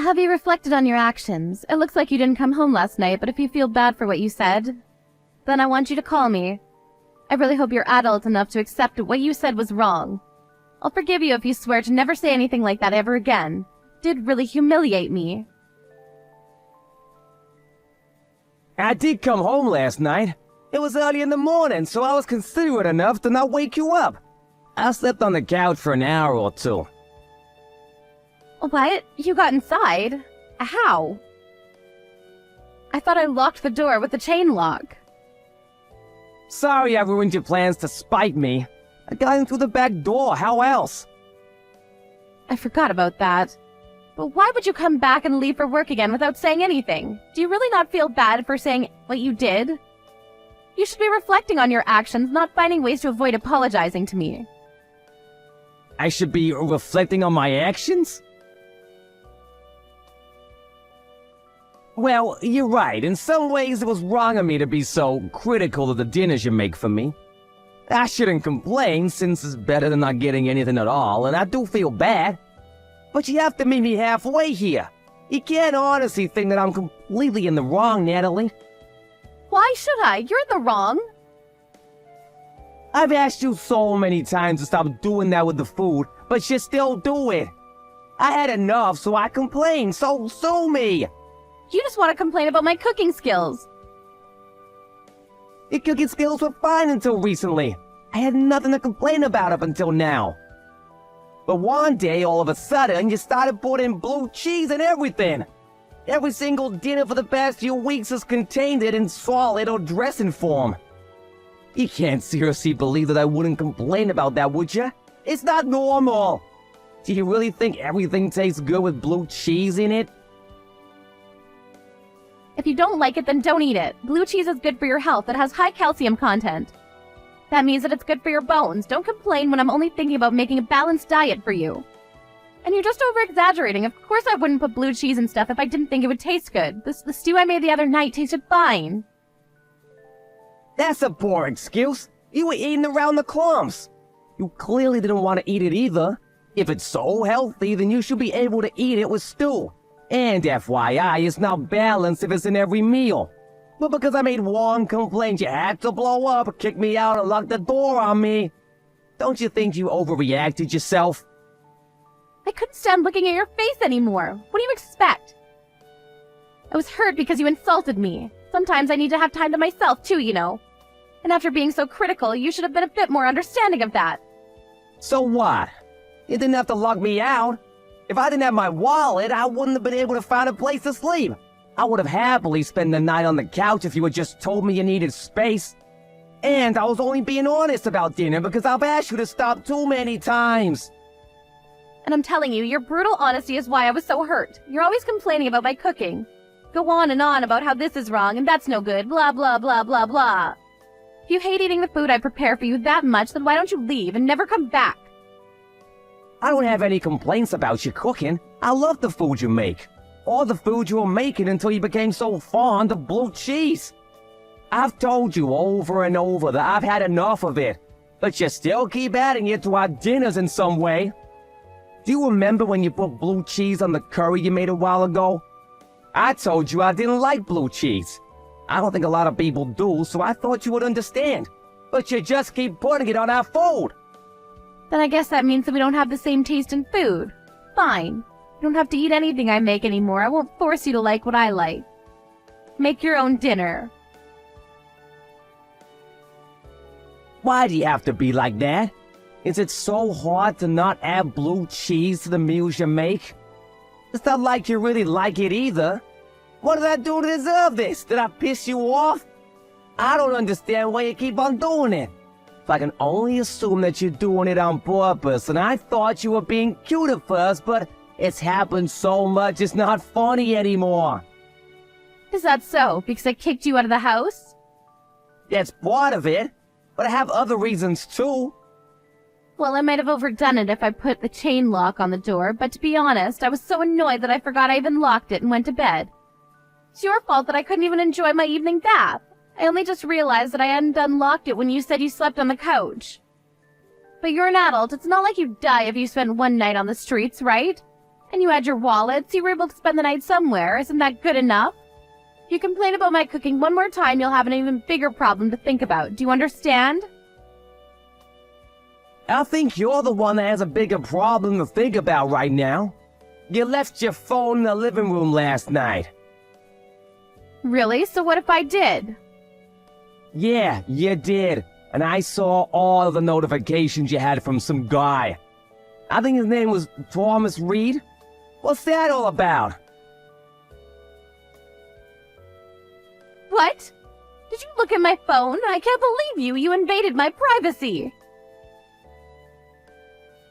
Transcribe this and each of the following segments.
Have you reflected on your actions? It looks like you didn't come home last night, but if you feel bad for what you said, then I want you to call me. I really hope you're adult enough to accept that what you said was wrong. I'll forgive you if you swear to never say anything like that ever again. It did really humiliate me. I did come home last night. It was early in the morning, so I was considerate enough to not wake you up. I slept on the couch for an hour or two. What? You got inside? How? I thought I locked the door with the chain lock. Sorry I ruined your plans to spite me. I got in through the back door, how else? I forgot about that. But why would you come back and leave for work again without saying anything? Do you really not feel bad for saying what you did? You should be reflecting on your actions, not finding ways to avoid apologizing to me. I should be reflecting on my actions? Well, you're right. In some ways, it was wrong of me to be so critical of the dinners you make for me. I shouldn't complain, since it's better than not getting anything at all, and I do feel bad. But you have to meet me halfway here. You can't honestly think that I'm completely in the wrong, Natalie. Why should I? You're in the wrong. I've asked you so many times to stop doing that with the food, but you still do it. I had enough, so I complained, so sue me. You just want to complain about my cooking skills. Your cooking skills were fine until recently. I had nothing to complain about up until now. But one day, all of a sudden, you started putting blue cheese in everything. Every single dinner for the past few weeks has contained it in solid or dressing form. You can't seriously believe that I wouldn't complain about that, would you? It's not normal. Do you really think everything tastes good with blue cheese in it? If you don't like it, then don't eat it. Blue cheese is good for your health. It has high calcium content. That means that it's good for your bones. Don't complain when I'm only thinking about making a balanced diet for you. And you're just over-exaggerating. Of course I wouldn't put blue cheese and stuff if I didn't think it would taste good. The stew I made the other night tasted fine. That's a poor excuse. You were eating around the crumbs. You clearly didn't want to eat it either. If it's so healthy, then you should be able to eat it with stew. And FYI, it's not balanced if it's in every meal. But because I made one complaint, you had to blow up, kick me out, and lock the door on me. Don't you think you overreacted yourself? I couldn't stand looking at your face anymore. What do you expect? I was hurt because you insulted me. Sometimes I need to have time to myself too, you know. And after being so critical, you should have been a bit more understanding of that. So what? You didn't have to lock me out. If I didn't have my wallet, I wouldn't have been able to find a place to sleep. I would have happily spent the night on the couch if you had just told me you needed space. And I was only being honest about dinner because I've asked you to stop too many times. And I'm telling you, your brutal honesty is why I was so hurt. You're always complaining about my cooking. Go on and on about how this is wrong and that's no good, blah blah blah blah blah. If you hate eating the food I prepare for you that much, then why don't you leave and never come back? I don't have any complaints about your cooking. I love the food you make. Or the food you were making until you became so fond of blue cheese. I've told you over and over that I've had enough of it. But you still keep adding it to our dinners in some way. Do you remember when you put blue cheese on the curry you made a while ago? I told you I didn't like blue cheese. I don't think a lot of people do, so I thought you would understand. But you just keep putting it on our food. Then I guess that means that we don't have the same taste in food. Fine. You don't have to eat anything I make anymore. I won't force you to like what I like. Make your own dinner. Why do you have to be like that? Is it so hard to not add blue cheese to the meals you make? It's not like you really like it either. What did I do to deserve this? Did I piss you off? I don't understand why you keep on doing it. If I can only assume that you're doing it on purpose, and I thought you were being cute at first, but it's happened so much it's not funny anymore. Is that so? Because I kicked you out of the house? That's part of it, but I have other reasons too. Well, I might have overdone it if I put the chain lock on the door, but to be honest, I was so annoyed that I forgot I even locked it and went to bed. It's your fault that I couldn't even enjoy my evening bath. I only just realized that I hadn't unlocked it when you said you slept on the couch. But you're an adult. It's not like you'd die if you spent one night on the streets, right? And you had your wallet, so you were able to spend the night somewhere. Isn't that good enough? If you complain about my cooking one more time, you'll have an even bigger problem to think about. Do you understand? I think you're the one that has a bigger problem to think about right now. You left your phone in the living room last night. Really? So what if I did? Yeah, you did. And I saw all of the notifications you had from some guy. I think his name was Thomas Reed. What's that all about? What? Did you look at my phone? I can't believe you. You invaded my privacy.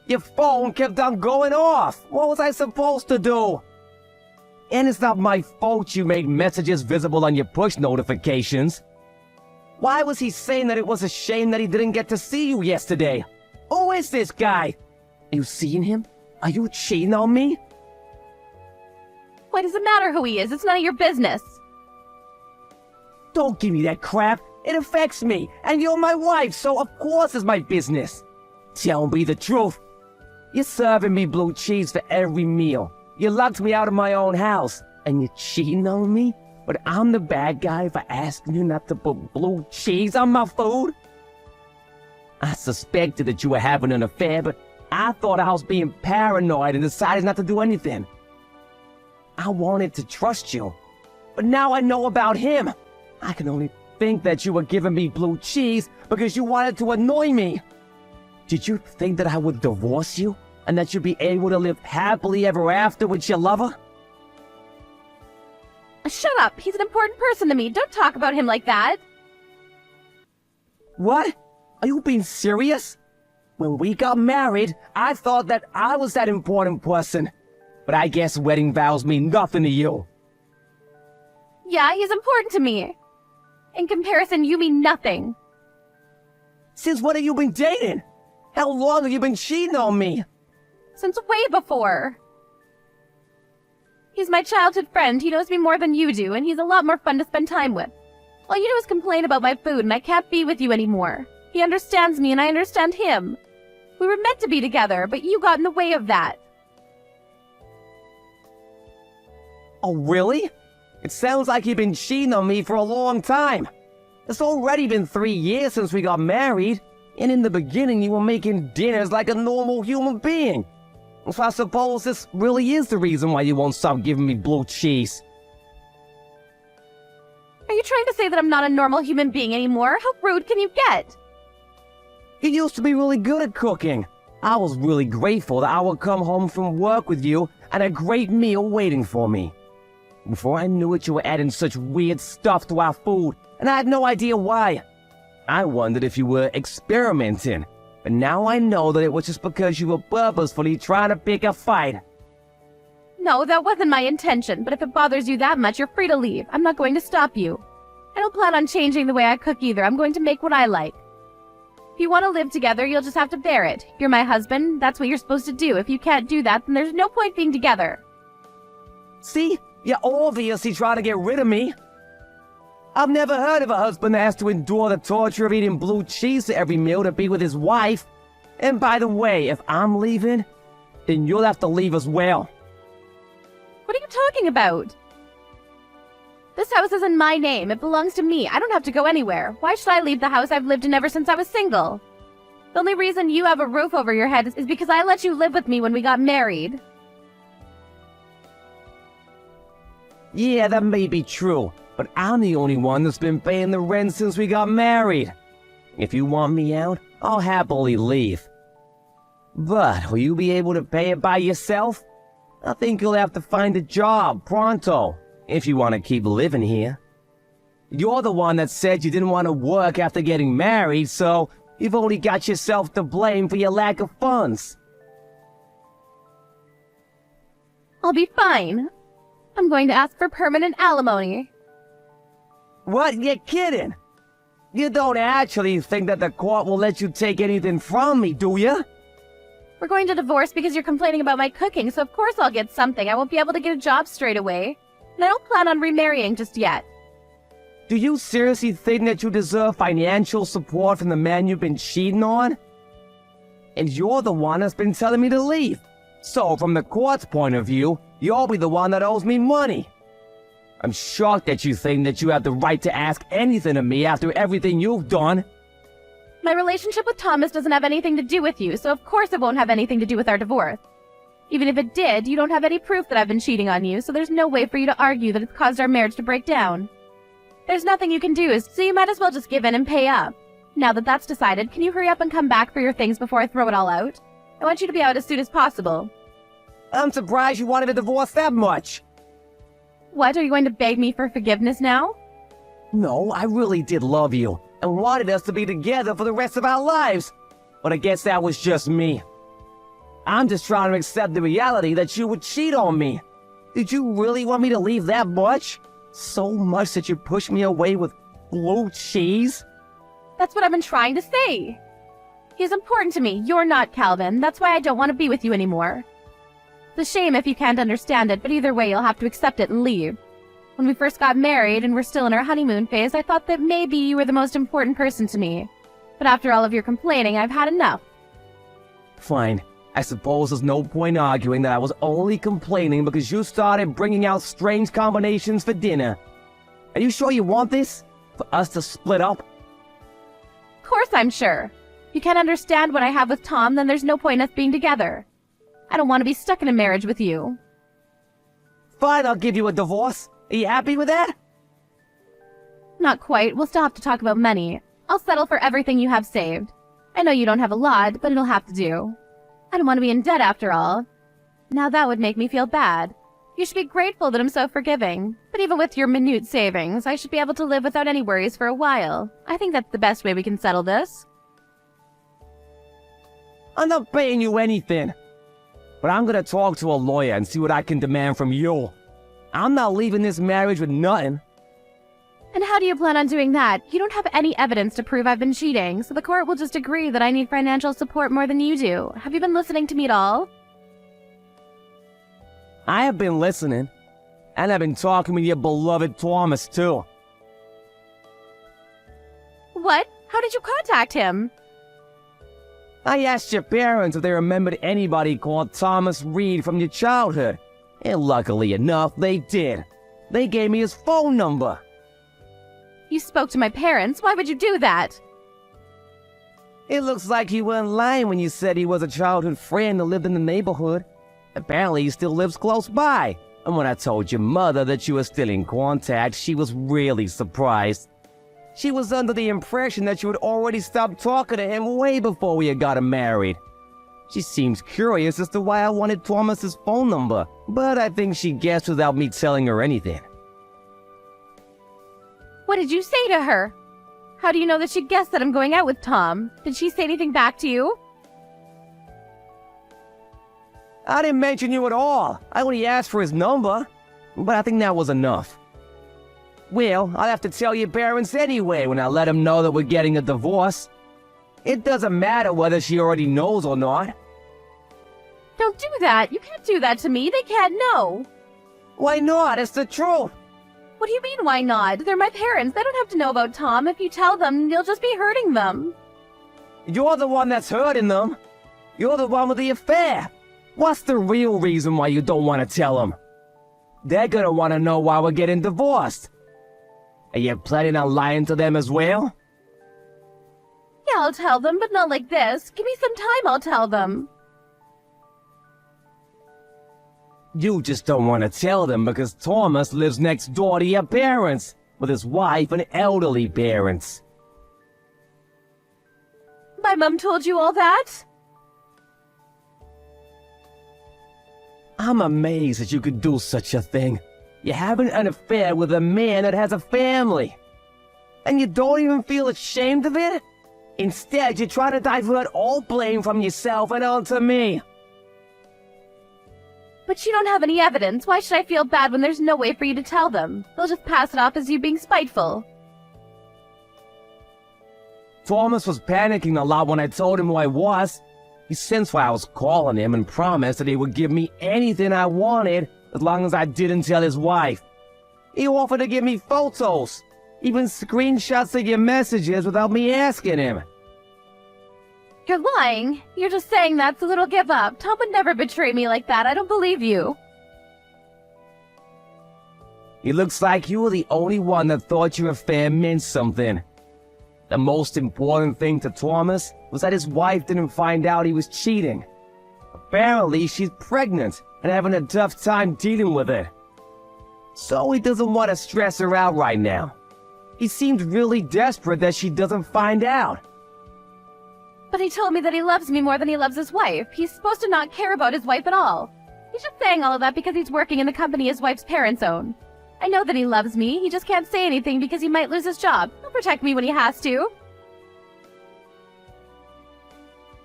Your phone kept on going off. What was I supposed to do? And it's not my fault you made messages visible on your push notifications. Why was he saying that it was a shame that he didn't get to see you yesterday? Who is this guy? Are you seeing him? Are you cheating on me? Why does it matter who he is? It's none of your business. Don't give me that crap. It affects me, and you're my wife, so of course it's my business. Tell me the truth. You're serving me blue cheese for every meal. You locked me out of my own house, and you're cheating on me? But I'm the bad guy for asking you not to put blue cheese on my food? I suspected that you were having an affair, but I thought I was being paranoid and decided not to do anything. I wanted to trust you, but now I know about him. I can only think that you were giving me blue cheese because you wanted to annoy me. Did you think that I would divorce you and that you'd be able to live happily ever after with your lover? Shut up. He's an important person to me. Don't talk about him like that. What? Are you being serious? When we got married, I thought that I was that important person. But I guess wedding vows mean nothing to you. Yeah, he's important to me. In comparison, you mean nothing. Since when have you been dating? How long have you been cheating on me? Since way before. He's my childhood friend. He knows me more than you do, and he's a lot more fun to spend time with. All you do is complain about my food, and I can't be with you anymore. He understands me, and I understand him. We were meant to be together, but you got in the way of that. Oh, really? It sounds like you've been cheating on me for a long time. It's already been 3 years since we got married, and in the beginning you were making dinners like a normal human being. So I suppose this really is the reason why you won't stop giving me blue cheese. Are you trying to say that I'm not a normal human being anymore? How rude can you get? You used to be really good at cooking. I was really grateful that I would come home from work with you and a great meal waiting for me. Before I knew it, you were adding such weird stuff to our food, and I had no idea why. I wondered if you were experimenting, but now I know that it was just because you were purposefully trying to pick a fight. No, that wasn't my intention, but if it bothers you that much, you're free to leave. I'm not going to stop you. I don't plan on changing the way I cook either. I'm going to make what I like. If you want to live together, you'll just have to bear it. You're my husband. That's what you're supposed to do. If you can't do that, then there's no point being together. See? You're obviously trying to get rid of me. I've never heard of a husband that has to endure the torture of eating blue cheese at every meal to be with his wife. And by the way, if I'm leaving, then you'll have to leave as well. What are you talking about? This house is in my name. It belongs to me. I don't have to go anywhere. Why should I leave the house I've lived in ever since I was single? The only reason you have a roof over your head is because I let you live with me when we got married. Yeah, that may be true, but I'm the only one that's been paying the rent since we got married. If you want me out, I'll happily leave. But will you be able to pay it by yourself? I think you'll have to find a job pronto, if you want to keep living here. You're the one that said you didn't want to work after getting married, so you've only got yourself to blame for your lack of funds. I'll be fine. I'm going to ask for permanent alimony. What? You're kidding? You don't actually think that the court will let you take anything from me, do you? We're going to divorce because you're complaining about my cooking, so of course I'll get something. I won't be able to get a job straight away. And I don't plan on remarrying just yet. Do you seriously think that you deserve financial support from the man you've been cheating on? And you're the one that's been telling me to leave. So, from the court's point of view, you'll be the one that owes me money. I'm shocked that you think that you have the right to ask anything of me after everything you've done. My relationship with Thomas doesn't have anything to do with you, so of course it won't have anything to do with our divorce. Even if it did, you don't have any proof that I've been cheating on you, so there's no way for you to argue that it's caused our marriage to break down. There's nothing you can do, so you might as well just give in and pay up. Now that that's decided, can you hurry up and come back for your things before I throw it all out? I want you to be out as soon as possible. I'm surprised you wanted a divorce that much. What, are you going to beg me for forgiveness now? No, I really did love you, and wanted us to be together for the rest of our lives. But I guess that was just me. I'm just trying to accept the reality that you would cheat on me. Did you really want me to leave that much? So much that you pushed me away with blue cheese? That's what I've been trying to say. He's important to me. You're not, Calvin. That's why I don't want to be with you anymore. It's a shame if you can't understand it, but either way you'll have to accept it and leave. When we first got married and we're still in our honeymoon phase, I thought that maybe you were the most important person to me. But after all of your complaining, I've had enough. Fine. I suppose there's no point arguing that I was only complaining because you started bringing out strange combinations for dinner. Are you sure you want this? For us to split up? Of course I'm sure. If you can't understand what I have with Tom, then there's no point in us being together. I don't want to be stuck in a marriage with you. Fine, I'll give you a divorce. Are you happy with that? Not quite. We'll still have to talk about money. I'll settle for everything you have saved. I know you don't have a lot, but it'll have to do. I don't want to be in debt after all. Now that would make me feel bad. You should be grateful that I'm so forgiving. But even with your minute savings, I should be able to live without any worries for a while. I think that's the best way we can settle this. I'm not paying you anything. But I'm gonna talk to a lawyer and see what I can demand from you. I'm not leaving this marriage with nothing. And how do you plan on doing that? You don't have any evidence to prove I've been cheating, so the court will just agree that I need financial support more than you do. Have you been listening to me at all? I have been listening. And I've been talking with your beloved Thomas, too. What? How did you contact him? I asked your parents if they remembered anybody called Thomas Reed from your childhood. And luckily enough, they did. They gave me his phone number. You spoke to my parents. Why would you do that? It looks like you weren't lying when you said he was a childhood friend that lived in the neighborhood. Apparently he still lives close by. And when I told your mother that you were still in contact, she was really surprised. She was under the impression that you had already stopped talking to him way before we had gotten married. She seems curious as to why I wanted Thomas's phone number, but I think she guessed without me telling her anything. What did you say to her? How do you know that she guessed that I'm going out with Tom? Did she say anything back to you? I didn't mention you at all. I only asked for his number, but I think that was enough. Well, I'll have to tell your parents anyway when I let them know that we're getting a divorce. It doesn't matter whether she already knows or not. Don't do that. You can't do that to me. They can't know. Why not? It's the truth. What do you mean, why not? They're my parents. They don't have to know about Tom. If you tell them, you'll just be hurting them. You're the one that's hurting them. You're the one with the affair. What's the real reason why you don't want to tell them? They're gonna want to know why we're getting divorced. Are you planning on lying to them as well? Yeah, I'll tell them, but not like this. Give me some time, I'll tell them. You just don't want to tell them because Thomas lives next door to your parents, with his wife and elderly parents. My mom told you all that? I'm amazed that you could do such a thing. You're having an affair with a man that has a family. And you don't even feel ashamed of it? Instead, you try to divert all blame from yourself and onto me. But you don't have any evidence. Why should I feel bad when there's no way for you to tell them? They'll just pass it off as you being spiteful. Thomas was panicking a lot when I told him who I was. He sensed why I was calling him and promised that he would give me anything I wanted as long as I didn't tell his wife. He offered to give me photos, even screenshots of your messages without me asking him. You're lying. You're just saying that so it'll give up. Tom would never betray me like that. I don't believe you. It looks like you were the only one that thought your affair meant something. The most important thing to Thomas was that his wife didn't find out he was cheating. Apparently, she's pregnant and having a tough time dealing with it. So he doesn't want to stress her out right now. He seems really desperate that she doesn't find out. But he told me that he loves me more than he loves his wife. He's supposed to not care about his wife at all. He's just saying all of that because he's working in the company his wife's parents own. I know that he loves me, he just can't say anything because he might lose his job. He'll protect me when he has to.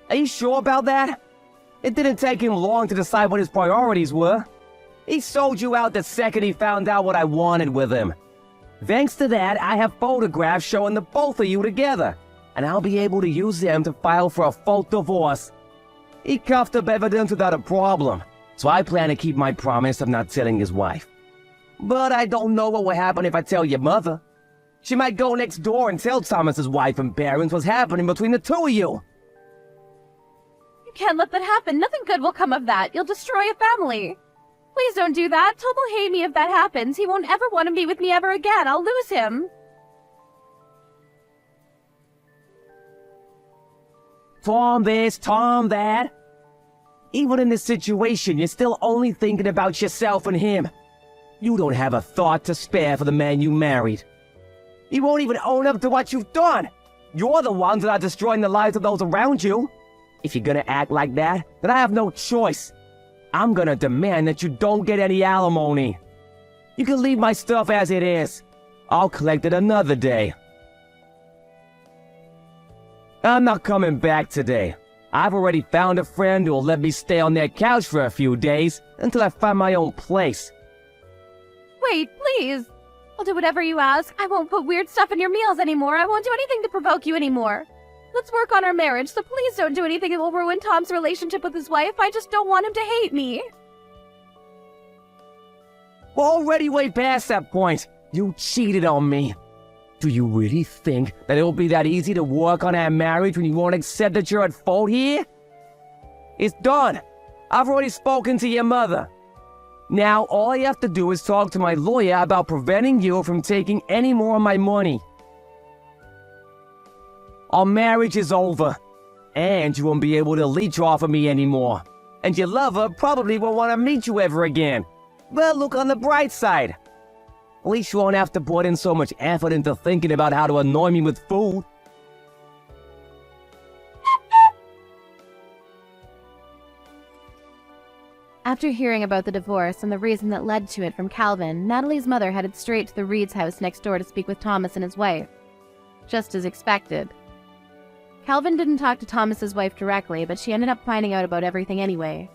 Are you sure about that? It didn't take him long to decide what his priorities were. He sold you out the second he found out what I wanted with him. Thanks to that, I have photographs showing the both of you together, and I'll be able to use them to file for a full divorce. He coughed up evidence without a problem, so I plan to keep my promise of not telling his wife. But I don't know what will happen if I tell your mother. She might go next door and tell Thomas's wife and parents what's happening between the two of you. You can't let that happen. Nothing good will come of that. You'll destroy a family. Please don't do that. Tom will hate me if that happens. He won't ever want to be with me ever again. I'll lose him. Tom this, Tom that. Even in this situation, you're still only thinking about yourself and him. You don't have a thought to spare for the man you married. You won't even own up to what you've done. You're the ones that are destroying the lives of those around you. If you're gonna act like that, then I have no choice. I'm gonna demand that you don't get any alimony. You can leave my stuff as it is. I'll collect it another day. I'm not coming back today. I've already found a friend who'll let me stay on their couch for a few days until I find my own place. Wait, please. I'll do whatever you ask. I won't put weird stuff in your meals anymore. I won't do anything to provoke you anymore. Let's work on our marriage, so please don't do anything that will ruin Tom's relationship with his wife. I just don't want him to hate me. We're already way past that point. You cheated on me. Do you really think that it'll be that easy to work on our marriage when you won't accept that you're at fault here? It's done. I've already spoken to your mother. Now, all you have to do is talk to my lawyer about preventing you from taking any more of my money. Our marriage is over, and you won't be able to leech off of me anymore. And your lover probably won't want to meet you ever again. But look on the bright side. At least you won't have to put in so much effort into thinking about how to annoy me with food. After hearing about the divorce and the reason that led to it from Calvin, Natalie's mother headed straight to the Reed's house next door to speak with Thomas and his wife. Just as expected. Calvin didn't talk to Thomas's wife directly, but she ended up finding out about everything anyway.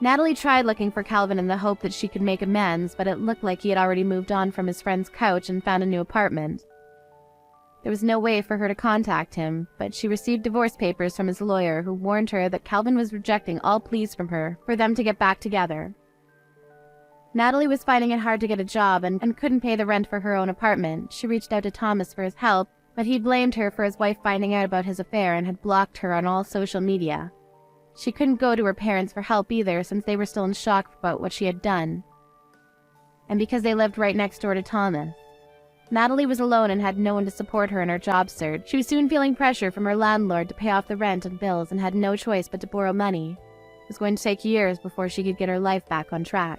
Natalie tried looking for Calvin in the hope that she could make amends, but it looked like he had already moved on from his friend's couch and found a new apartment. There was no way for her to contact him, but she received divorce papers from his lawyer, who warned her that Calvin was rejecting all pleas from her for them to get back together. Natalie was finding it hard to get a job and couldn't pay the rent for her own apartment. She reached out to Thomas for his help, but he blamed her for his wife finding out about his affair and had blocked her on all social media. She couldn't go to her parents for help either, since they were still in shock about what she had done. And because they lived right next door to Thomas. Natalie was alone and had no one to support her in her job search. She was soon feeling pressure from her landlord to pay off the rent and bills and had no choice but to borrow money. It was going to take years before she could get her life back on track.